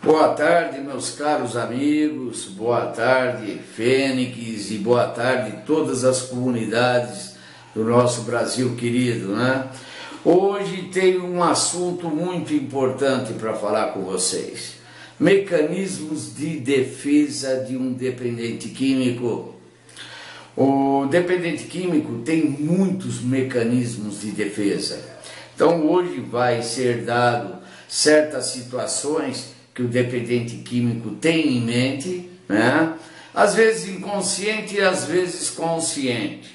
Boa tarde, meus caros amigos, boa tarde, Fênix, e boa tarde todas as comunidades do nosso Brasil querido, né? Hoje tem um assunto muito importante para falar com vocês. Mecanismos de defesa de um dependente químico. O dependente químico tem muitos mecanismos de defesa. Então hoje vai ser dado certas situações que o dependente químico tem em mente, né? Às vezes inconsciente e às vezes consciente.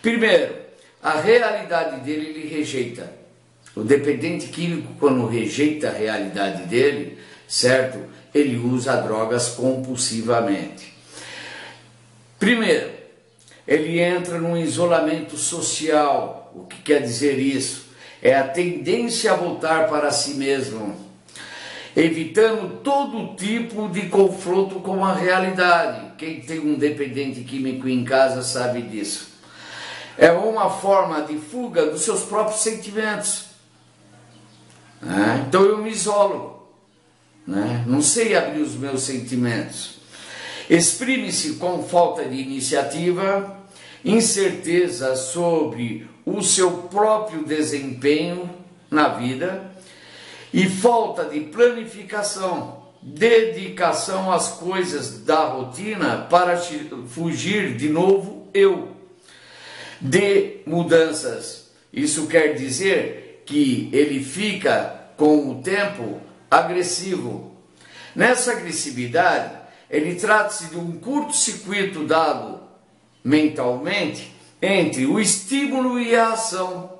Primeiro, a realidade dele ele rejeita. O dependente químico, quando rejeita a realidade dele, certo? Ele usa drogas compulsivamente. Primeiro, ele entra num isolamento social. O que quer dizer isso? É a tendência a voltar para si mesmo, evitando todo tipo de confronto com a realidade. Quem tem um dependente químico em casa sabe disso. É uma forma de fuga dos seus próprios sentimentos. Então eu me isolo, não sei abrir os meus sentimentos. Exprime-se com falta de iniciativa, incerteza sobre o seu próprio desempenho na vida e falta de planificação, dedicação às coisas da rotina para fugir de novo de mudanças. Isso quer dizer que ele fica com o tempo agressivo. Nessa agressividade, ele trata-se de um curto-circuito dado mentalmente entre o estímulo e a ação.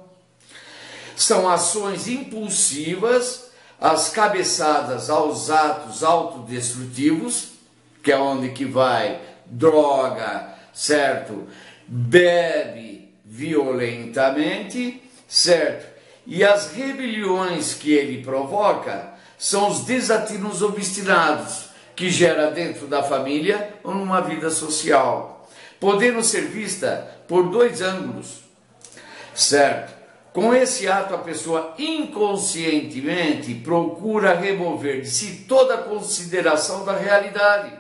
São ações impulsivas, as cabeçadas aos atos autodestrutivos, que é onde que vai droga, certo? Bebe violentamente, certo? E as rebeliões que ele provoca são os desatinos obstinados, que gera dentro da família ou numa vida social, podendo ser vista por dois ângulos, certo? Com esse ato, a pessoa inconscientemente procura remover de si toda a consideração da realidade.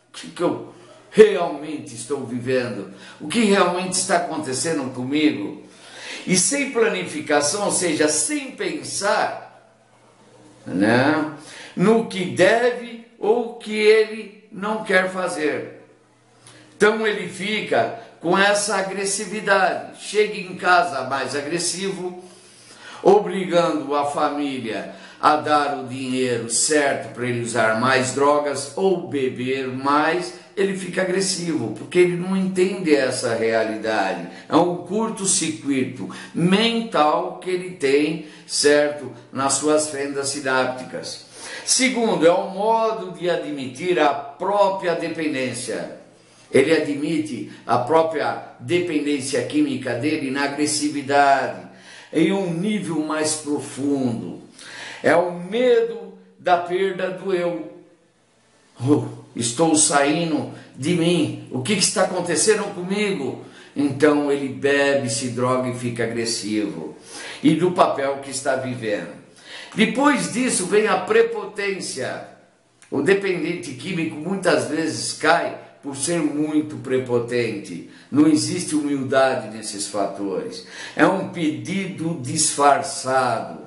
O que eu realmente estou vivendo? O que realmente está acontecendo comigo? E sem planificação, ou seja, sem pensar, no que deve ou que ele não quer fazer. Então ele fica com essa agressividade, chega em casa mais agressivo, obrigando a família a dar o dinheiro certo para ele usar mais drogas ou beber mais, ele fica agressivo, porque ele não entende essa realidade. É um curto-circuito mental que ele tem, certo, nas suas fendas sinápticas. Segundo, é um modo de admitir a própria dependência. Ele admite a própria dependência química dele na agressividade, em um nível mais profundo. É o medo da perda do eu. Estou saindo de mim. O que está acontecendo comigo? Então ele bebe, se droga e fica agressivo. E do papel que está vivendo. Depois disso vem a prepotência. O dependente químico muitas vezes cai por ser muito prepotente. Não existe humildade nesses fatores. É um pedido disfarçado.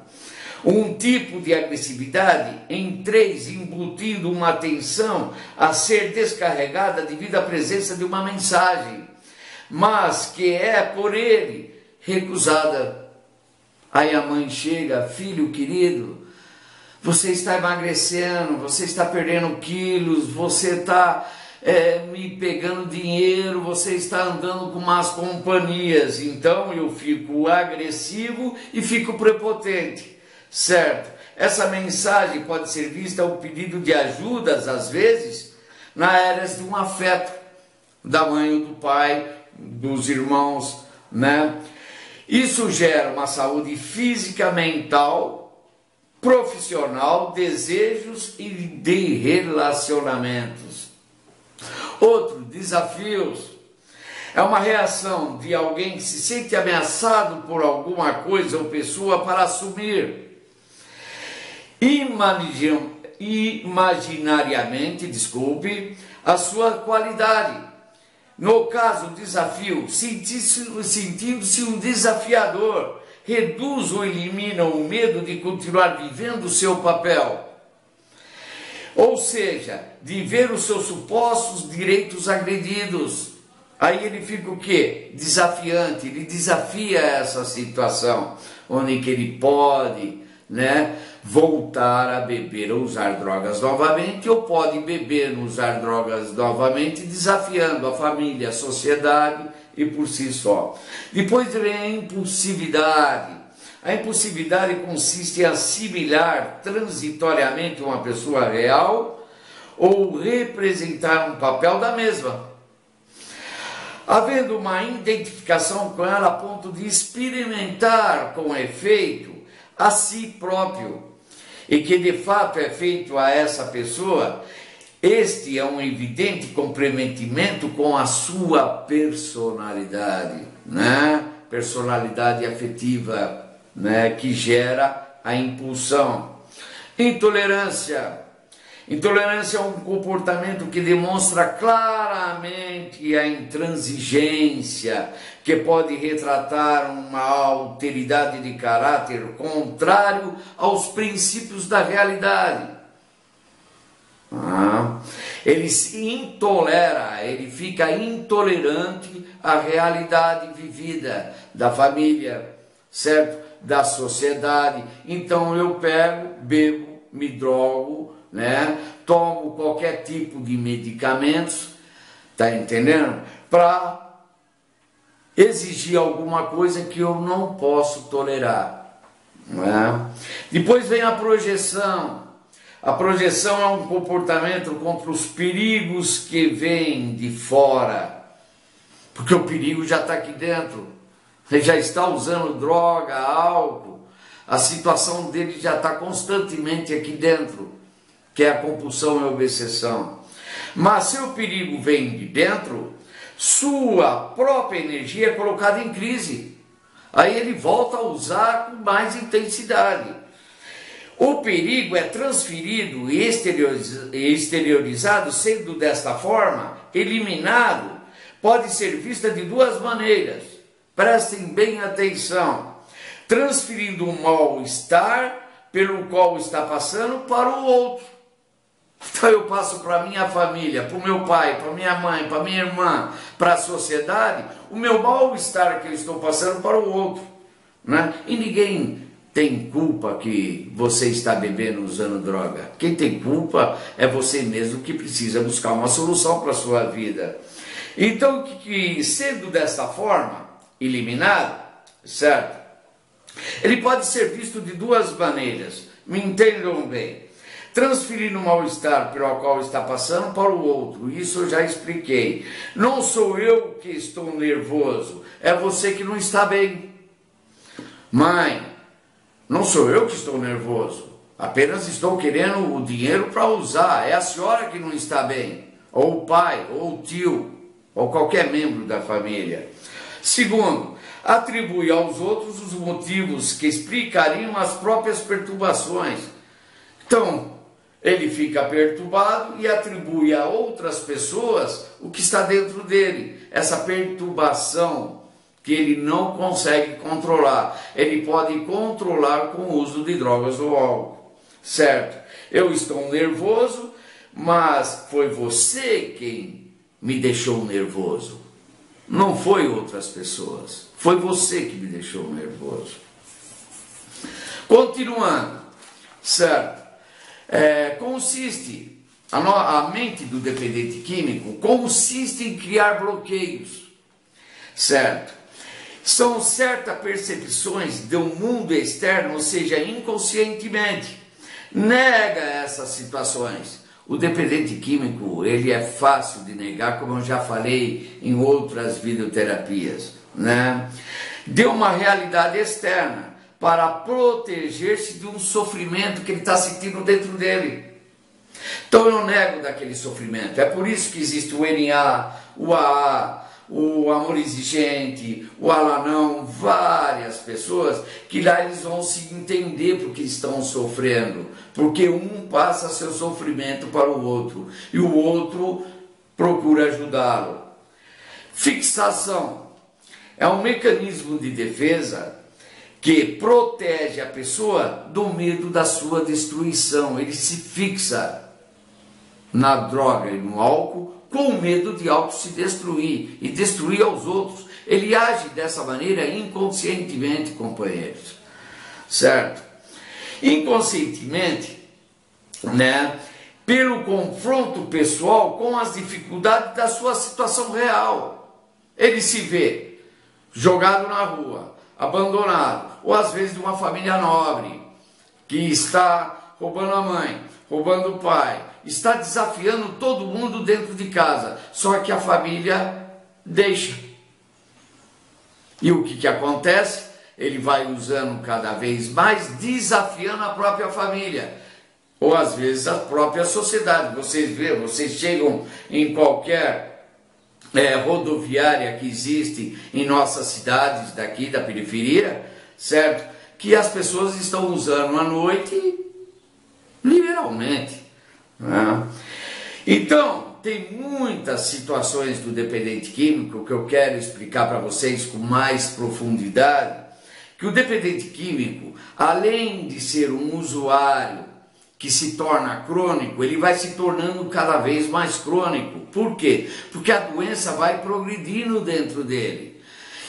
Um tipo de agressividade em três, embutindo uma tensão a ser descarregada devido à presença de uma mensagem, mas que é por ele recusada. Aí a mãe chega: filho querido, você está emagrecendo, você está perdendo quilos, você está me pegando dinheiro, você está andando com más companhias. Então eu fico agressivo e fico prepotente, certo? Essa mensagem pode ser vista um pedido de ajudas, às vezes, na área de um afeto da mãe ou do pai, dos irmãos, Isso gera uma saúde física, mental, profissional, desejos e de relacionamentos. Outro, desafios. É uma reação de alguém que se sente ameaçado por alguma coisa ou pessoa para assumir imaginariamente, desculpe, a sua qualidade. No caso, o desafio, sentindo-se um desafiador, reduz ou elimina o medo de continuar vivendo o seu papel. Ou seja, de ver os seus supostos direitos agredidos. Aí ele fica o quê? Desafiante, ele desafia essa situação, onde que ele pode, voltar a beber ou usar drogas novamente, ou pode beber ou usar drogas novamente, desafiando a família, a sociedade e por si só. Depois vem a impulsividade. A impulsividade consiste em assimilar transitoriamente uma pessoa real ou representar um papel da mesma, havendo uma identificação com ela a ponto de experimentar com efeito a si próprio, e que de fato é feito a essa pessoa. Este é um evidente comprometimento com a sua personalidade, personalidade afetiva, que gera a impulsão. Intolerância. Intolerância é um comportamento que demonstra claramente a intransigência, que pode retratar uma alteridade de caráter contrário aos princípios da realidade. Ele se intolera, ele fica intolerante à realidade vivida da família, certo? Da sociedade. Então eu pego, bebo, me drogo, tomo qualquer tipo de medicamentos, tá entendendo? Para exigir alguma coisa que eu não posso tolerar, Depois vem a projeção. A projeção é um comportamento contra os perigos que vêm de fora, porque o perigo já está aqui dentro. Ele já está usando droga, álcool, a situação dele já está constantemente aqui dentro, que é a compulsão e a obsessão. Mas se o perigo vem de dentro, sua própria energia é colocada em crise. Aí ele volta a usar com mais intensidade. O perigo é transferido e exteriorizado, sendo desta forma eliminado, pode ser vista de duas maneiras. Prestem bem atenção. Transferindo um mal-estar pelo qual está passando para o outro. Então eu passo para minha família, para o meu pai, para minha mãe, para minha irmã, para a sociedade, o meu mal-estar que eu estou passando para o outro, E ninguém tem culpa que você está bebendo, usando droga. Quem tem culpa é você mesmo, que precisa buscar uma solução para a sua vida. Então, que sendo dessa forma eliminado, certo? Ele pode ser visto de duas maneiras, me entendam bem. Transferindo o mal-estar pelo qual está passando para o outro, isso eu já expliquei. Não sou eu que estou nervoso, é você que não está bem. Mãe, não sou eu que estou nervoso, apenas estou querendo o dinheiro para usar, é a senhora que não está bem, ou o pai, ou o tio, ou qualquer membro da família. Segundo, atribui aos outros os motivos que explicariam as próprias perturbações. Então, ele fica perturbado e atribui a outras pessoas o que está dentro dele, essa perturbação que ele não consegue controlar. Ele pode controlar com o uso de drogas ou álcool, certo? Eu estou nervoso, mas foi você quem me deixou nervoso. Não foi outras pessoas, foi você que me deixou nervoso. Continuando, certo? A mente do dependente químico consiste em criar bloqueios, certo? São certas percepções do mundo externo, ou seja, inconscientemente, nega essas situações. O dependente químico, ele é fácil de negar, como eu já falei em outras videoterapias, Deu uma realidade externa para proteger-se de um sofrimento que ele está sentindo dentro dele. Então eu nego daquele sofrimento. É por isso que existe o NA, o AA, o amor exigente, o alanão, várias várias pessoas que lá eles vão se entender porque estão sofrendo, porque um passa seu sofrimento para o outro e o outro procura ajudá-lo. Fixação é um mecanismo de defesa que protege a pessoa do medo da sua destruição. Ele se fixa na droga e no álcool com medo de auto se destruir e destruir aos outros. Ele age dessa maneira inconscientemente, companheiros, certo? Inconscientemente, né, pelo confronto pessoal com as dificuldades da sua situação real. Ele se vê jogado na rua, abandonado, ou às vezes de uma família nobre, que está roubando a mãe, roubando o pai, está desafiando todo mundo dentro de casa, só que a família deixa. E o que acontece? Ele vai usando cada vez mais, desafiando a própria família, ou às vezes a própria sociedade. Vocês veem, vocês chegam em qualquer rodoviária que existe em nossas cidades daqui da periferia, certo? Que as pessoas estão usando à noite, liberalmente, né? Então, tem muitas situações do dependente químico que eu quero explicar para vocês com mais profundidade, que o dependente químico, além de ser um usuário que se torna crônico, ele vai se tornando cada vez mais crônico. Por quê? Porque a doença vai progredindo dentro dele.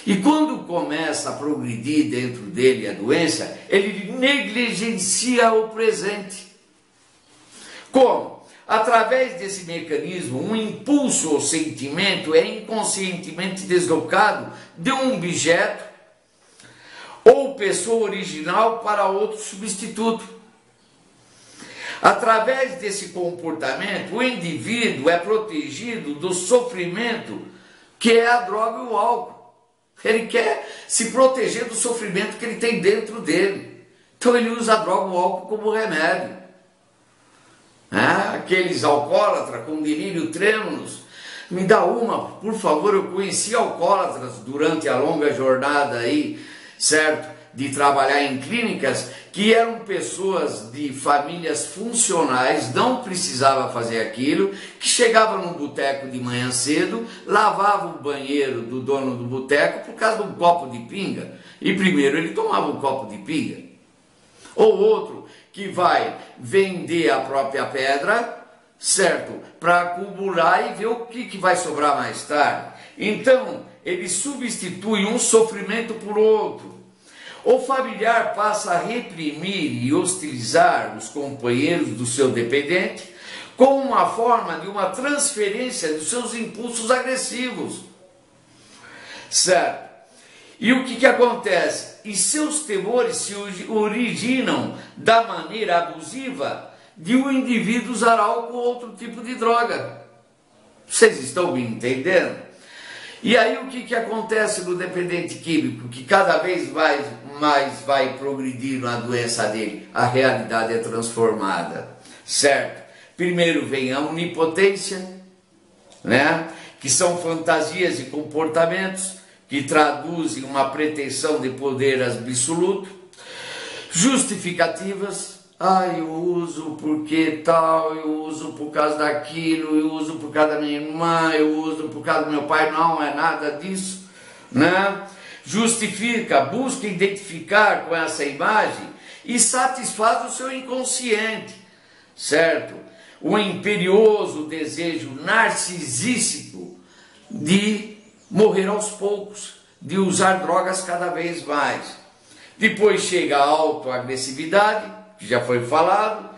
E quando começa a progredir dentro dele a doença, ele negligencia o presente. Como? Através desse mecanismo, um impulso ou sentimento é inconscientemente deslocado de um objeto ou pessoa original para outro substituto. Através desse comportamento, o indivíduo é protegido do sofrimento que é a droga e o álcool. Ele quer se proteger do sofrimento que ele tem dentro dele. Então ele usa a droga e o álcool como remédio. Aqueles alcoólatras com delírio trêmulos, me dá uma, por favor. Eu conheci alcoólatras durante a longa jornada aí, certo? De trabalhar em clínicas, que eram pessoas de famílias funcionais, não precisava fazer aquilo, que chegava num boteco de manhã cedo, lavava o banheiro do dono do boteco por causa de um copo de pinga, e primeiro ele tomava um copo de pinga. Ou outro que vai vender a própria pedra, certo? Para acumular e ver o que vai sobrar mais tarde. Então, ele substitui um sofrimento por outro. O familiar passa a reprimir e hostilizar os companheiros do seu dependente como uma forma de uma transferência dos seus impulsos agressivos, certo? E o que acontece? E seus temores se originam da maneira abusiva de um indivíduo usar álcool ou outro tipo de droga. Vocês estão me entendendo? E aí o que acontece no dependente químico? Que cada vez mais vai progredindo a doença dele. A realidade é transformada, certo? Primeiro vem a onipotência, né? Que são fantasias e comportamentos que traduzem uma pretensão de poder absoluto. Justificativas. Eu uso porque tal, eu uso por causa daquilo, eu uso por causa da minha irmã, eu uso por causa do meu pai. Não é nada disso, né? Justifica, busca identificar com essa imagem e satisfaz o seu inconsciente, certo? O imperioso desejo narcisístico de morrer aos poucos, de usar drogas cada vez mais. Depois chega a autoagressividade, que já foi falado,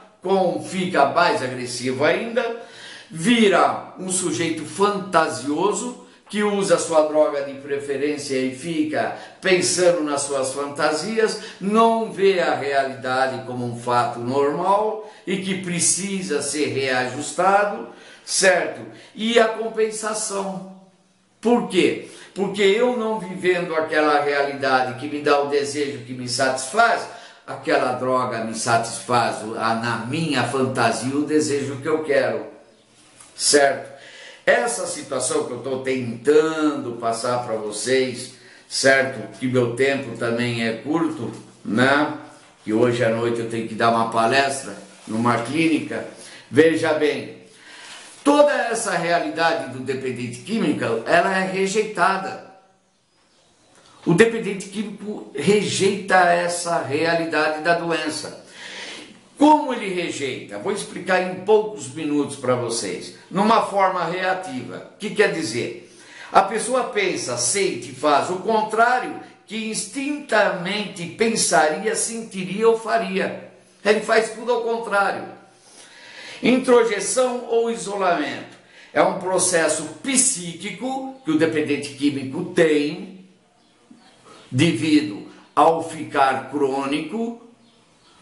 fica mais agressivo ainda, vira um sujeito fantasioso, que usa a sua droga de preferência e fica pensando nas suas fantasias, não vê a realidade como um fato normal e que precisa ser reajustado, certo? E a compensação. Por quê? Porque eu não vivendo aquela realidade que me dá o desejo que me satisfaz, aquela droga me satisfaz na minha fantasia o desejo que eu quero, certo? Essa situação que eu estou tentando passar para vocês, certo? Que meu tempo também é curto, né? Que hoje à noite eu tenho que dar uma palestra numa clínica. Veja bem, toda essa realidade do dependente químico, ela é rejeitada. O dependente químico rejeita essa realidade da doença. Como ele rejeita? Vou explicar em poucos minutos para vocês. Numa forma reativa. O que quer dizer? A pessoa pensa, sente e faz o contrário que instintamente pensaria, sentiria ou faria. Ele faz tudo ao contrário. Introjeção ou isolamento é um processo psíquico que o dependente químico tem devido ao ficar crônico,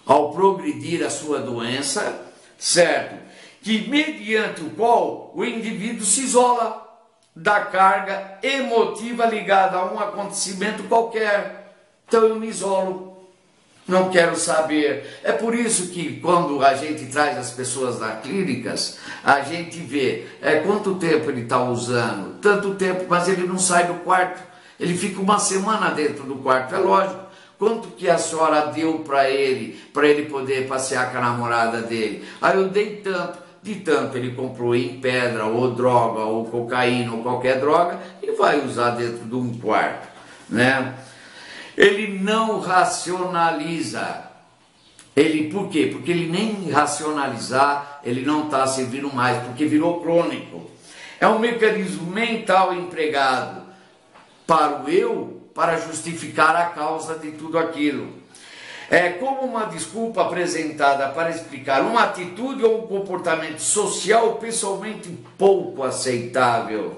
ao progredir a sua doença, certo? Que mediante o qual o indivíduo se isola da carga emotiva ligada a um acontecimento qualquer. Então eu me isolo, não quero saber. É por isso que quando a gente traz as pessoas das clínicas, a gente vê quanto tempo ele está usando, tanto tempo, mas ele não sai do quarto, ele fica uma semana dentro do quarto, é lógico. Quanto que a senhora deu para ele poder passear com a namorada dele? Aí eu dei tanto. De tanto ele comprou em pedra, ou droga, ou cocaína, ou qualquer droga, e vai usar dentro de um quarto, né? Ele não racionaliza. Por quê? Porque ele nem racionalizar, ele não está servindo mais, porque virou crônico. É um mecanismo mental empregado para o eu, para justificar a causa de tudo aquilo. É como uma desculpa apresentada para explicar uma atitude ou um comportamento social pessoalmente pouco aceitável.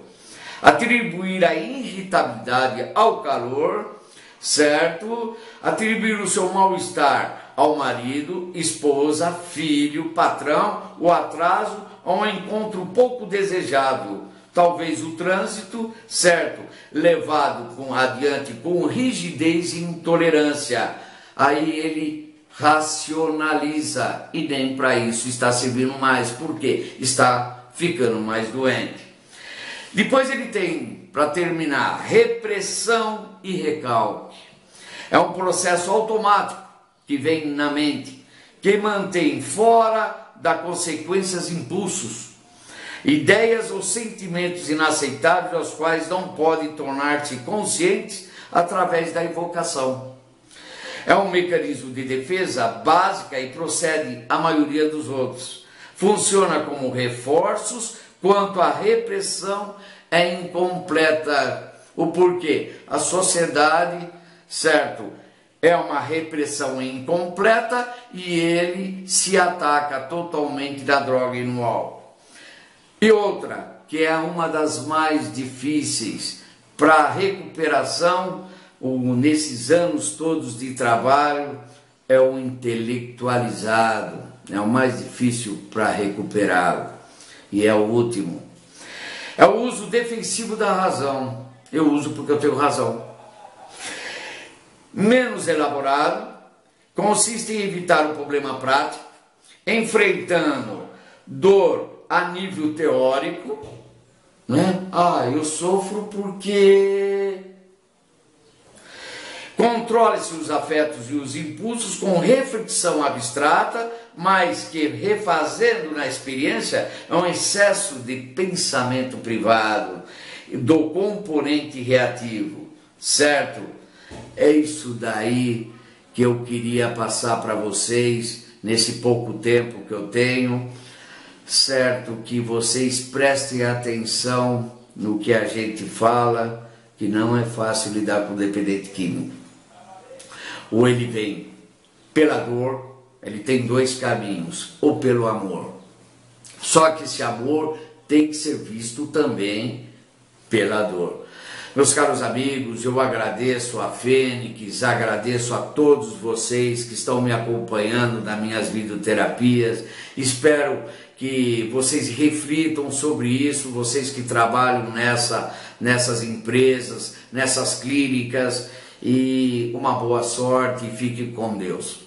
Atribuir a irritabilidade ao calor, certo? Atribuir o seu mal-estar ao marido, esposa, filho, patrão, o atraso a um encontro pouco desejado. Talvez o trânsito, certo? Levado adiante com rigidez e intolerância. Aí ele racionaliza e nem para isso está servindo mais, porque está ficando mais doente. Depois ele tem, para terminar, repressão e recalque. É um processo automático que vem na mente, que mantém fora das consequências impulsos, ideias ou sentimentos inaceitáveis aos quais não podem tornar-se conscientes através da evocação. É um mecanismo de defesa básica e procede a maioria dos outros. Funciona como reforços quanto a repressão é incompleta. O porquê? A sociedade, certo, é uma repressão incompleta e ele se ataca totalmente na droga e no álcool. E outra, que é uma das mais difíceis para a recuperação, nesses anos todos de trabalho, é o intelectualizado, é o mais difícil para recuperá-lo. E é o último, é o uso defensivo da razão. Eu uso porque eu tenho razão. Menos elaborado, consiste em evitar o problema prático, enfrentando dor a nível teórico, né? Eu sofro porque... Controle-se os afetos e os impulsos com reflexão abstrata, mas que, refazendo na experiência, é um excesso de pensamento privado, do componente reativo, certo? É isso daí que eu queria passar para vocês, nesse pouco tempo que eu tenho, certo? Que vocês prestem atenção no que a gente fala, que não é fácil lidar com o dependente químico. Ou ele vem pela dor, ele tem dois caminhos, ou pelo amor. Só que esse amor tem que ser visto também pela dor. Meus caros amigos, eu agradeço a Fênix, agradeço a todos vocês que estão me acompanhando nas minhas videoterapias. Espero que vocês reflitam sobre isso, vocês que trabalham nessas empresas, nessas clínicas, e uma boa sorte e fique com Deus.